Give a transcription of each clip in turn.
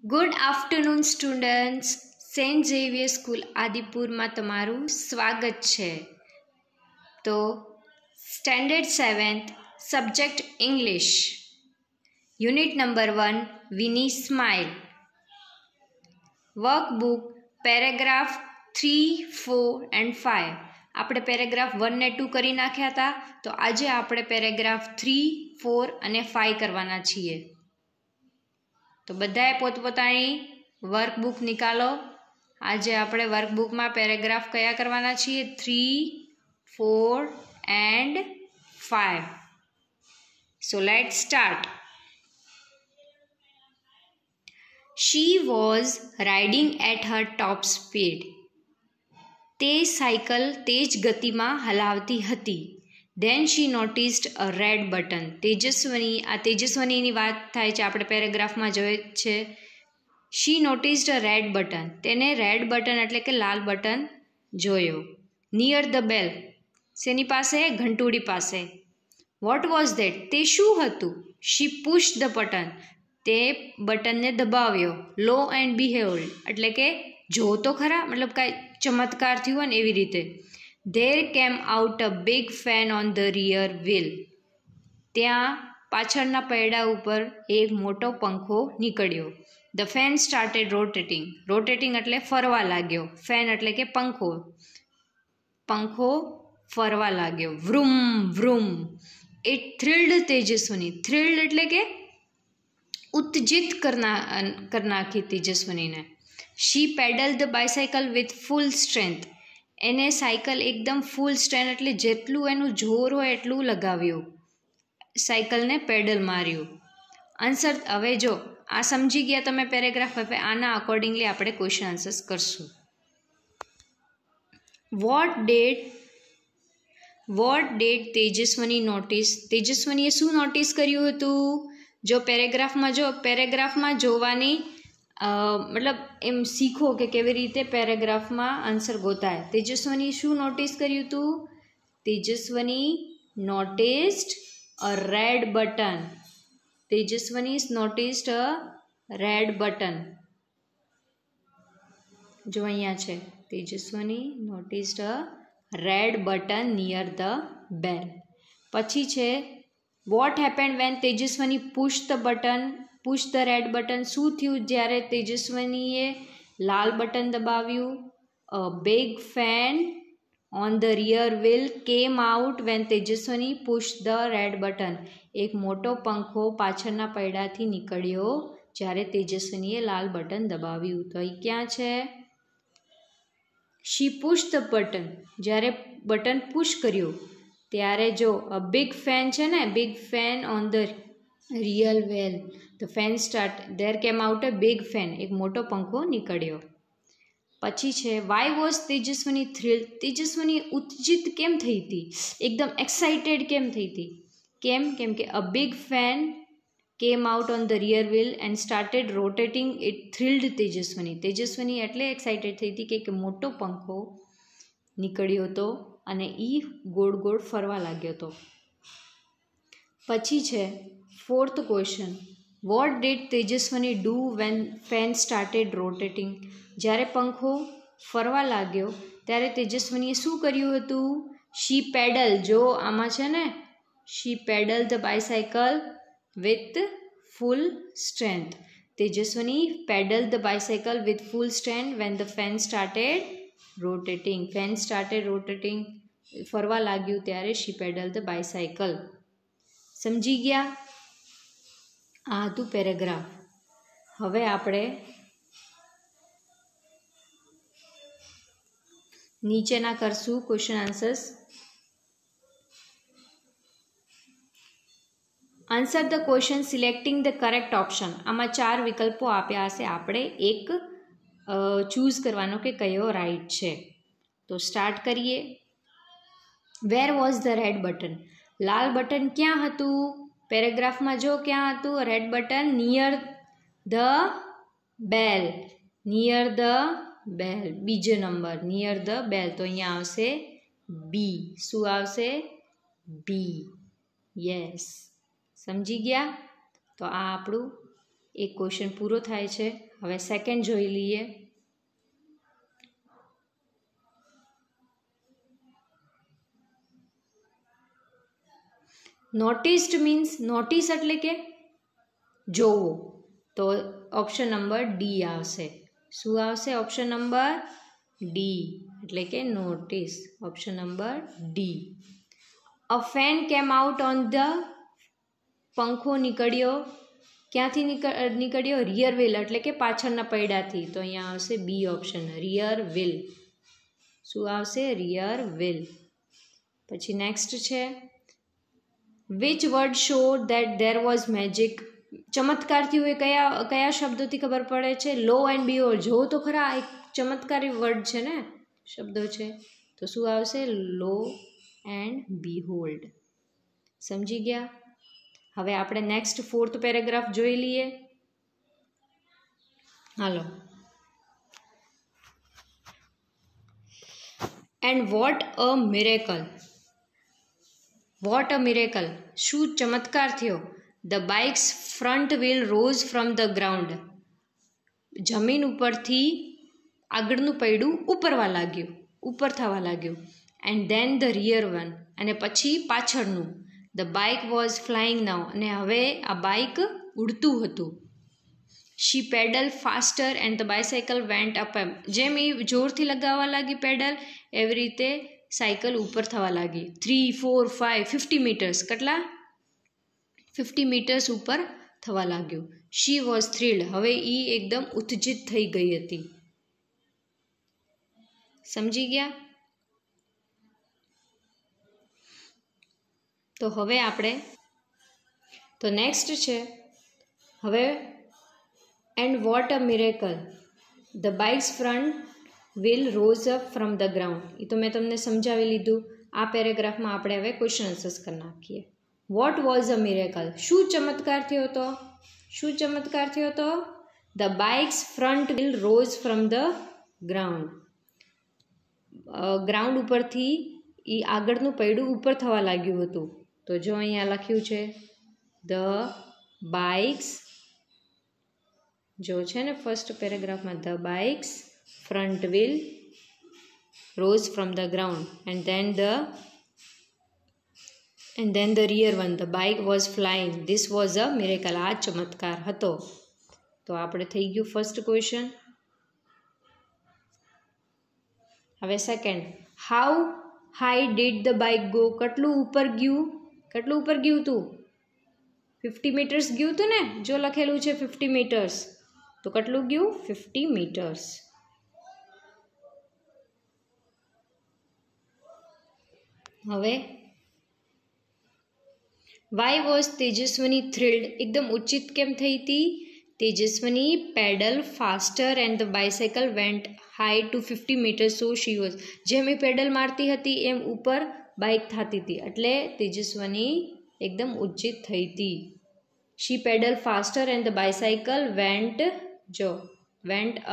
Good afternoon students. Saint Xavier school આદિપુરમાં તમારું સ્વાગત છે. તો standard 7th subject English, unit number 1 વિની સ્માઇલ. Workbook paragraph 3, 4 and 5. આપણે પેરેગ્રાફ 1 ને 2 કરી નાખ્યા હતા, તો આજે આપણે પેરેગ્રાફ 3, 4 અને 5 કરવાના છીએ. તો બધાએ પોતપોતાની વર્કબુક નિકાલો. આજે આપણે વર્કબુકમાં પેરેગ્રાફ કયા કરવાના છીએ? 3, 4 and 5. So let's start. She was riding at her top speed. તે સાયકલ તેજ ગતિમાં હલાવતી હતી. Then she noticed a red button. તેજસ્વનીની વાત થાય છે, આપણે પેરેગ્રાફમાં જોઈએ છે. She noticed a red button. તેને રેડ બટન એટલે કે લાલ બટન જોયો. Near the bell. શેની પાસે? ઘંટુડી પાસે. What was that? તે શું હતું? She pushed the button. તે બટનને દબાવ્યો. Lo and behold એટલે કે જો તો ખરા, મતલબ કાંઈ ચમત્કાર થયું હોય ને એવી રીતે. There came out a big fan on the rear wheel. ત્યાં પાછળના પૈડા ઉપર એક મોટો પંખો નીકળ્યો. The fan started rotating. Rotating એટલે ફરવા લાગ્યો. ફેન એટલે કે પંખો. પંખો ફરવા લાગ્યો. Vroom vroom. It thrilled તેજસ્વની. Thrilled એટલે કે ઉત્તેજિત કર નાખી તેજસ્વનીને. She pedaled the bicycle with full strength. એને સાયકલ એકદમ ફૂલ સ્ટ્રેન્થ એટલે જેટલું એનું જોર હોય એટલું લગાવ્યું. સાયકલને પેડલ માર્યું. આન્સર હવે જો આ સમજી ગયા તમે પેરેગ્રાફ. હવે આના અકોર્ડિંગલી આપણે ક્વેશ્ચન આન્સર્સ કરશું. What did Tejaswini notice? તેજસ્વનીએ શું નોટિસ કર્યું હતું? જો પેરેગ્રાફમાં જોવાની મતલબ એમ શીખો કે કેવી રીતે પેરેગ્રાફમાં આન્સર ગોતાય. તેજસ્વની શું નોટિસ કર્યું હતું? Tejaswini noticed a red button. Tejaswini noticed a red button. જો અહીંયા છે, Tejaswini noticed a red button near the bell. પછી છે what happened when Tejaswini push the red button. શું થયું જ્યારે તેજસ્વનીએ લાલ બટન દબાવ્યું? A big fan on the rear wheel came out when Tejaswini push the red button. એક મોટો પંખો પાછળના પૈડાથી નીકળ્યો જ્યારે તેજસ્વનીએ લાલ બટન દબાવ્યું. તો અહીં ક્યાં છે? શી પુશ ધ બટન. જ્યારે બટન પુશ કર્યું ત્યારે જો અ બિગ ફેન છે ને, big fan on the real well. The fan start there came out a big fan. એક મોટો પંખો નીકળ્યો. પછી છે વાય વોઝ તેજસ્વની થ્રિલ. તેજસ્વની ઉત્તેજિત કેમ થઈ હતી? એકદમ એક્સાઇટેડ કેમ થઈ હતી? કેમ કે a big fan came out on the rear wheel and started rotating. It thrilled Tejaswini. Tejaswini એટલે એક્સાઇટેડ થઈ હતી કે મોટો પંખો નીકળ્યો હતો અને એ ગોળ ગોળ ફરવા લાગ્યો હતો. પછી છે fourth question. What did Tejaswini do when fan started rotating. જ્યારે પંખો ફરવા લાગ્યો ત્યારે તેજસ્વનીએ શું કર્યું હતું? She pedal. જો આમાં છે ને, she pedal the bicycle with full strength. Tejaswini pedal the bicycle with full strength when the fan started rotating. Fan started rotating ફરવા લાગ્યું ત્યારે શી પેડલ ધ બાયસાયકલ. સમજી ગયા? આ હતું પેરેગ્રાફ. હવે આપણે નીચેના કરશું question answers. Answer the question selecting the correct option. આમાં 4 વિકલ્પો આપ્યા હશે, આપણે એક ચૂઝ કરવાનો કે કયો રાઈટ છે. તો સ્ટાર્ટ કરીએ. Where was the red button. Lal button ક્યાં હતું? પેરેગ્રાફમાં જો ક્યાં હતું red button? Near the bell. Near the બેલ. બીજો નંબર નિયર ધ બેલ. તો અહીંયા આવશે બી. શું આવશે? બી. યસ. સમજી ગયા? તો આ આપણું એક ક્વેશ્ચન પૂરો થાય છે. હવે સેકન્ડ જોઈ લઈએ. નોટિસ્ડ મીન્સ નોટિસ એટલે કે જોવો. તો ઓપ્શન નંબર ડી આવશે. શું આવશે? ઓપ્શન નંબર ડી એટલે કે notice. Option number D. A fan came out on the પંખો નીકળ્યો. ક્યાંથી નીકળ્યો? રિયર વ્હીલ એટલે કે પાછળના પૈડાથી. તો અહીંયા આવશે બી ઓપ્શન, રિયર વ્હીલ. શું આવશે? Rear wheel. પછી નેક્સ્ટ છે which word show that there was magic. ચમત્કારથી હોય કયા શબ્દોથી ખબર પડે છે? Lo and behold. જોવો તો ખરા, એક ચમત્કારી વર્ડ છે ને, શબ્દો છે. તો શું આવશે? Lo and behold. સમજી ગયા? હવે આપણે નેક્સ્ટ ફોર્થ પેરેગ્રાફ જોઈ લઈએ. હાલો. And what a miracle. What a miracle. શું ચમત્કાર થયો? The bike's front wheel rose from the ground. જમીન ઉપરથી આગળનું પૈડું ઉપર થવા લાગ્યું. And then the rear one. અને પછી પાછળનું. The bike was flying now. અને હવે આ બાઇક ઉડતું હતું. She pedal faster and the bicycle went up. જેમ એ જોરથી લગાવવા લાગી પેડલ, એવી રીતે સાયકલ ઉપર થવા લાગી. 3, 4, 5, 50 મીટર્સ. કેટલા? 50 મીટર્સ ઉપર થવા લાગ્યું. She was thrilled. હવે એ એકદમ ઉત્તેજિત થઈ ગઈ હતી. સમજી ગયા? તો હવે આપણે નેક્સ્ટ છે હવે and what a miracle. The bike's front wheel rose up from the ground. એ તો મેં તમને સમજાવી લીધું. આ પેરેગ્રાફમાં આપણે હવે ક્વેશ્ચન આન્સર્સ કરી નાખીએ. What was a miracle. શું ચમત્કાર થયો હતો? શું ચમત્કાર થયો હતો? The bike's front wheel rose from the ground. Ground ઉપરથી એ આગળનું પૈડું ઉપર થવા લાગ્યું હતું. તો જો અહીંયા લખ્યું છે ધ બાઇક્સ. જો છે ને ફર્સ્ટ પેરેગ્રાફમાં the bike's front wheel rose from the ground and then the rear one, the bike was flying. This was a miracle. આ ચમત્કાર હતો. તો આપણે થઈ ગયું ફર્સ્ટ ક્વેશ્ચન. હવે second. How high did the bike go. કેટલું ઉપર ગયું તું? 50 મીટર્સ ગયું હતું ને. જો લખેલું છે 50 મીટર્સ, તો કેટલું ગયું? 50 મીટર્સ. હવે વાય વોઝ તેજસ્વની થ્રિલ્ડ. એકદમ ઉચિત કેમ થઈ હતી? Tejaswini pedal faster and the bicycle went high to 50 metres. So she was. જેમ એ પેડલ મારતી હતી એમ ઉપર બાઇક થતી હતી, એટલે તેજસ્વની એકદમ ઉચિત થઈ હતી. She pedal faster and the bicycle went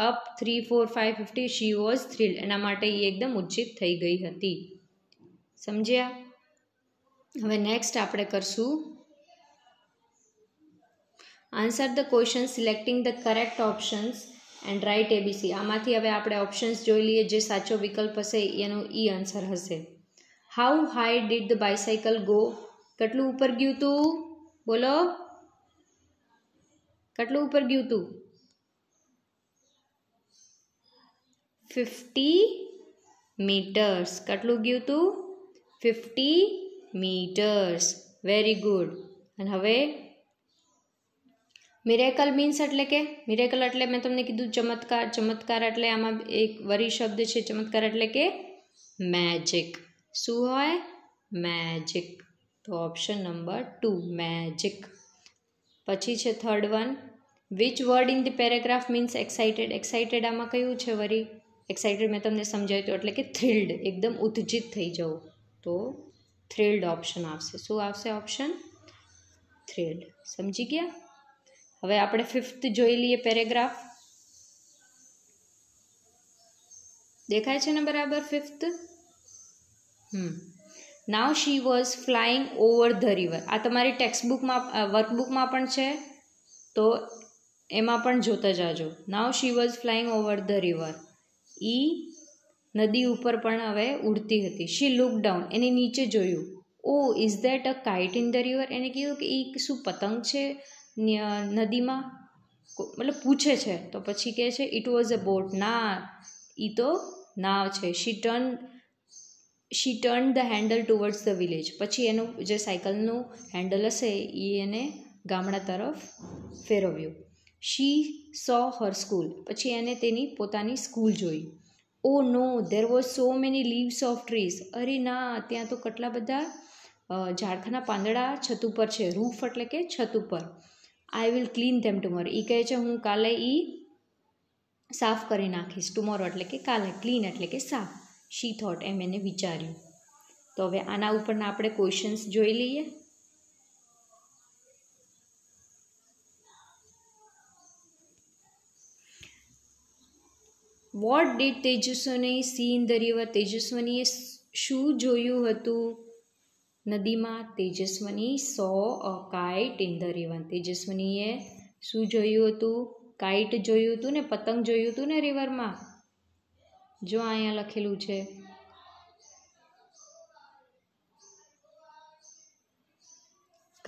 up 3, 4, 5, 50. She was thrilled. એના માટે એ એકદમ ઉચિત થઈ ગઈ હતી. સમજ્યા? હવે નેક્સ્ટ આપણે કરશું answer the question selecting the correct options and write ABC. આમાંથી હવે આપણે ઓપ્શન્સ જોઈ લઈએ. જે સાચો વિકલ્પ હશે એનો ઈ આન્સર હશે. How high did the bicycle go. કેટલું ઉપર ગયું તું? બોલો, કેટલું ઉપર ગયું તું? 50 મીટર્સ. કેટલું ગયું તું? 50 મીટર્સ. Very good. અને હવે મિરેકલ મીન્સ એટલે કે મિરેકલ એટલે મેં તમને કીધું ચમત્કાર. ચમત્કાર એટલે આમાં એક વરી શબ્દ છે. ચમત્કાર એટલે કે મેજિક. શું હોય? મેજિક. તો ઓપ્શન નંબર 2 મેજિક. પછી છે third one. Which word in the paragraph means excited. Excited આમાં કયું છે વરી? એક્સાઇટેડ મેં તમને સમજાવ્યું હતું, એટલે કે થ્રિલ્ડ, એકદમ ઉત્તેજિત થઈ જવું. તો થ્રિલ્ડ ઓપ્શન આવશે. શું આવશે? Option thrilled. સમજી ગયા? હવે આપણે ફિફ્થ જોઈ લઈએ પેરેગ્રાફ. દેખાય છે ને બરાબર? Fifth. Now she was flying over the river. આ તમારી ટેક્સ્ટબુકમાં વર્કબુકમાં પણ છે. તો એમાં પણ જોતા જાજો. Now she was flying over the river. એ નદી ઉપર પણ હવે ઉડતી હતી. શી લુક ડાઉન, એની નીચે જોયું. Oh is that a kite in the river. એને કીધું કે એ શું પતંગ છે નદીમાં, મતલબ પૂછે છે. તો પછી કહે છે ઇટ વોઝ અ બોટ. ના, એ તો નાવ છે. She turn the handle towards the village. પછી એનું જે સાયકલનું હેન્ડલ હશે એ એને ગામડા તરફ ફેરવ્યું. શી સો હર સ્કૂલ. પછી એને તેની પોતાની સ્કૂલ જોઈ. Oh no, there was so many leaves of trees. અરે ના, ત્યાં તો કેટલા બધા ઝાડખાના પાંદડા છત ઉપર છે. રૂફ એટલે કે છત ઉપર. I will clean them tomorrow. એ કહે છે હું કાલે એ સાફ કરી નાખીશ. ટુમોરો એટલે કે કાલે, ક્લીન એટલે કે સાફ. શી થોટ, એમ એને વિચાર્યું. તો હવે આના ઉપરના આપણે ક્વેશ્ચન્સ જોઈ લઈએ. What did Tejaswini see in the river. તેજસ્વનીએ શું જોયું હતું નદીમાં? Tejaswini saw a kite in the river. તેજસ્વનીએ શું જોયું હતું? કાઇટ જોયું હતું ને, પતંગ જોયું હતું ને રિવરમાં. જો અહીંયા લખેલું છે.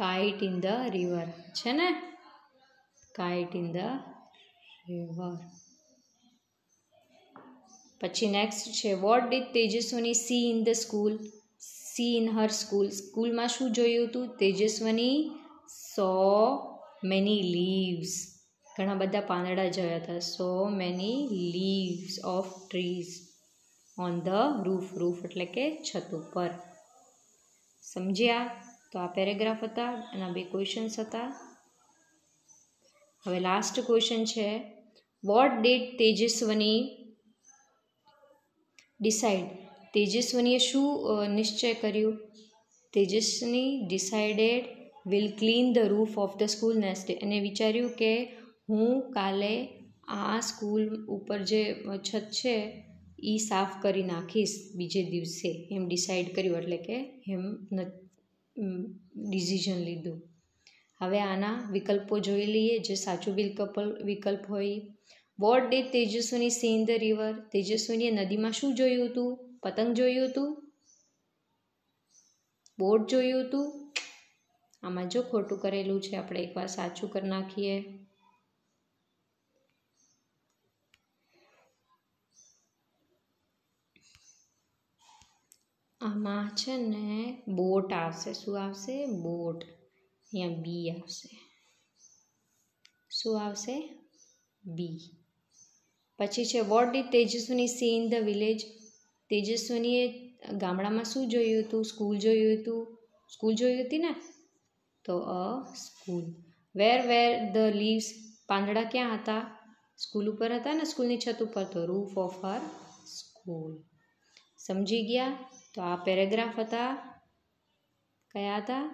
કાઇટ ઇન ધ રિવર છે ને, કાઇટ ઇન ધ રિવર. પછી નેક્સ્ટ છે what did Tejaswini see in the school. See in her school. સ્કૂલમાં શું જોયું હતું? Tejaswini saw many leaves. ઘણા બધા પાંદડા જોયા હતા. Saw many leaves of trees on the roof. Roof એટલે કે છત ઉપર. સમજ્યા? તો આ પેરેગ્રાફ હતા, એના 2 ક્વેશ્ચન્સ હતા. હવે લાસ્ટ ક્વેશ્ચન છે વોટ ડીડ તેજસ્વની ડિસાઇડ. તેજસ્વનીએ શું નિશ્ચય કર્યું? Tejaswini decided will clean the roof of the school next day. એને વિચાર્યું કે હું કાલે આ સ્કૂલ ઉપર જે છત છે એ સાફ કરી નાખીશ બીજે દિવસે. એમ ડિસાઇડ કર્યું એટલે કે એમ ડિસિઝન લીધું. હવે આના વિકલ્પો જોઈ લઈએ, જે સાચું વિકલ્પ હોય. What did Tejaswini see in the river. તેજસ્વનીએ નદીમાં શું જોયું હતું? પતંગ જોયું હતું? બોટ જોયું હતું? આમાં જો ખોટું કરેલું છે, આપણે એકવાર સાચું કરી નાખીએ. આમાં છે ને બોટ આવશે. શું આવશે? બોટ. અહીંયા બી આવશે. શું આવશે? બી. પછી છે what did Tejaswini see in the village. તેજસ્વનીએ ગામડામાં શું જોયું હતું? સ્કૂલ જોયું હતું. સ્કૂલ જોઈ હતી ને, તો a school. Where the leaves. પાંદડા ક્યાં હતા? સ્કૂલ ઉપર હતા ને, સ્કૂલની છત ઉપર. તો રૂફ ઓફ હર સ્કૂલ. સમજી ગયા? તો આ પેરેગ્રાફ હતા. કયા હતા?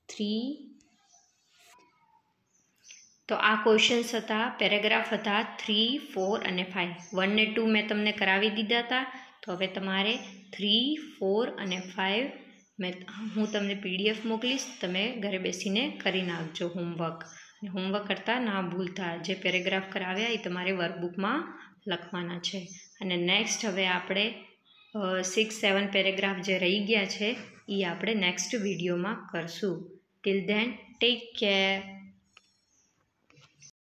3. તો આ ક્વેશ્ચન્સ હતા, પેરેગ્રાફ હતા 3, 4 અને 5. 1 ને 2 મેં તમને કરાવી દીધા હતા. તો હવે તમારે 3, 4 અને 5 હું તમને PDF મોકલીશ. તમે ઘરે બેસીને કરી નાખજો હોમવર્ક. અને હોમવર્ક કરતાં ના ભૂલતા. જે પેરેગ્રાફ કરાવ્યા એ તમારે વર્કબુકમાં લખવાના છે. અને નેક્સ્ટ હવે આપણે 6, 7 પેરેગ્રાફ જે રહી ગયા છે એ આપણે નેક્સ્ટ વિડીયોમાં કરશું. Till then take care.